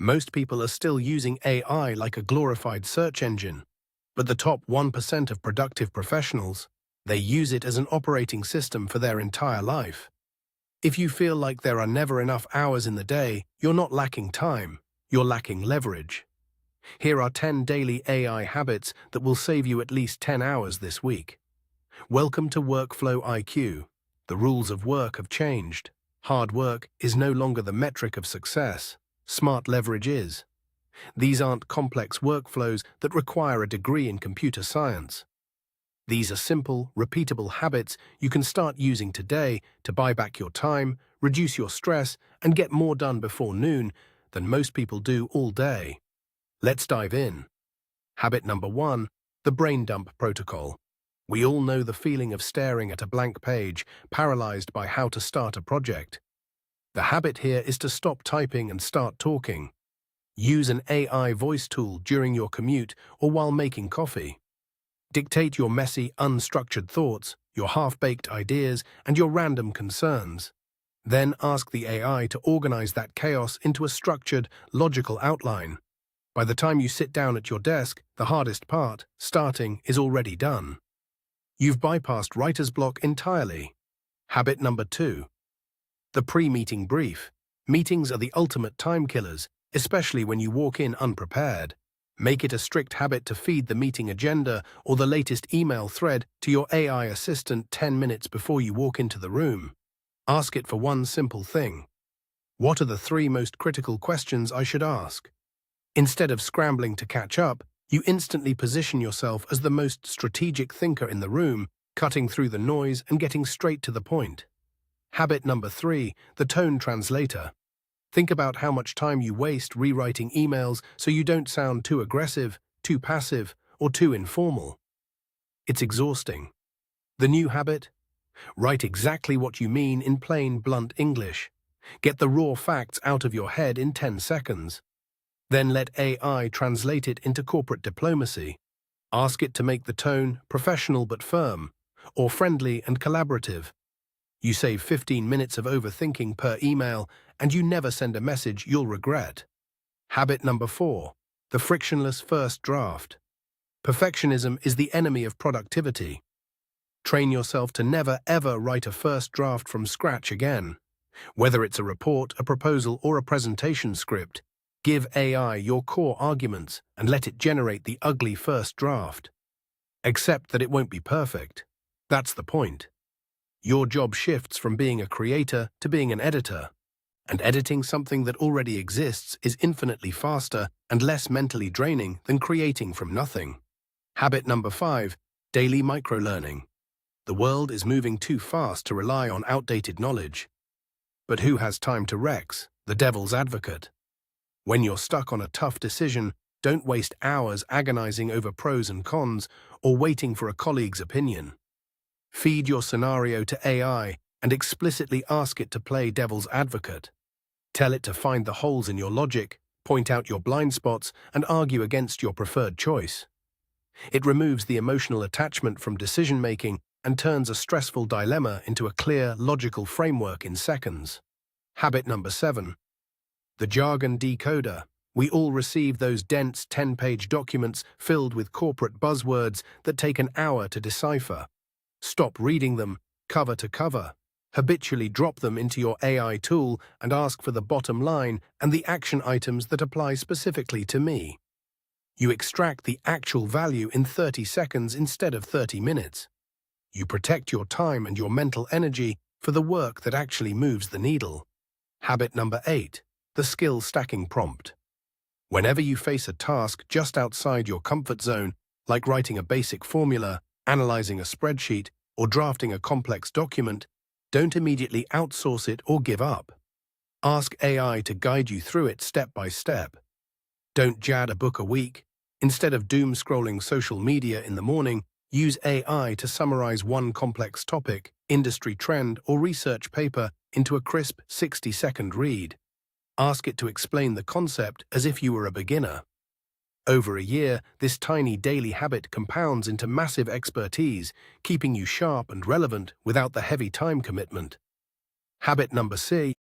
Most people are still using AI like a glorified search engine, but the top 1% of productive professionals, they use it as an operating system for their entire life. If you feel like there are never enough hours in the day, you're not lacking time, you're lacking leverage. Here are 10 daily AI habits that will save you at least 10 hours this week. Welcome to Workflow IQ. The rules of work have changed. Hard work is no longer the metric of success. Smart leverage is. These aren't complex workflows that require a degree in computer science. These are simple, repeatable habits you can start using today to buy back your time, reduce your stress, and get more done before noon than most people do all day. Let's dive in. Habit number 1, the brain dump protocol. We all know the feeling of staring at a blank page, paralyzed by how to start a project. The habit here is to stop typing and start talking. Use an AI voice tool during your commute or while making coffee. Dictate your messy, unstructured thoughts, your half-baked ideas, and your random concerns. Then ask the AI to organize that chaos into a structured, logical outline. By the time you sit down at your desk, the hardest part, starting, is already done. You've bypassed writer's block entirely. Habit number 2. The pre-meeting brief. Meetings are the ultimate time killers, especially when you walk in unprepared. Make it a strict habit to feed the meeting agenda or the latest email thread to your AI assistant 10 minutes before you walk into the room. Ask it for one simple thing. What are the 3 most critical questions I should ask? Instead of scrambling to catch up, you instantly position yourself as the most strategic thinker in the room, cutting through the noise and getting straight to the point. Habit number 3, the tone translator. Think about how much time you waste rewriting emails so you don't sound too aggressive, too passive, or too informal. It's exhausting. The new habit? Write exactly what you mean in plain, blunt English. Get the raw facts out of your head in 10 seconds. Then let AI translate it into corporate diplomacy. Ask it to make the tone professional but firm, or friendly and collaborative. You save 15 minutes of overthinking per email, and you never send a message you'll regret. Habit number 4, the frictionless first draft. Perfectionism is the enemy of productivity. Train yourself to never ever write a first draft from scratch again. Whether it's a report, a proposal, or a presentation script, give AI your core arguments and let it generate the ugly first draft. Accept that it won't be perfect. That's the point. Your job shifts from being a creator to being an editor. And editing something that already exists is infinitely faster and less mentally draining than creating from nothing. Habit number 5, daily microlearning. The world is moving too fast to rely on outdated knowledge. But who has time to Rex, the devil's advocate? When you're stuck on a tough decision, don't waste hours agonizing over pros and cons or waiting for a colleague's opinion. Feed your scenario to AI and explicitly ask it to play devil's advocate. Tell it to find the holes in your logic, point out your blind spots, and argue against your preferred choice. It removes the emotional attachment from decision-making and turns a stressful dilemma into a clear, logical framework in seconds. Habit number 7. The jargon decoder. We all receive those dense 10-page documents filled with corporate buzzwords that take an hour to decipher. Stop reading them, cover to cover. Habitually drop them into your AI tool and ask for the bottom line and the action items that apply specifically to me. You extract the actual value in 30 seconds instead of 30 minutes. You protect your time and your mental energy for the work that actually moves the needle. Habit number 8, the skill stacking prompt. Whenever you face a task just outside your comfort zone, like writing a basic formula, analyzing a spreadsheet, or drafting a complex document, don't immediately outsource it or give up. Ask AI to guide you through it step by step. Don't jad a book a week. Instead of doom-scrolling social media in the morning, use AI to summarize one complex topic, industry trend, or research paper into a crisp 60-second read. Ask it to explain the concept as if you were a beginner. Over a year, this tiny daily habit compounds into massive expertise, keeping you sharp and relevant without the heavy time commitment. Habit number 6.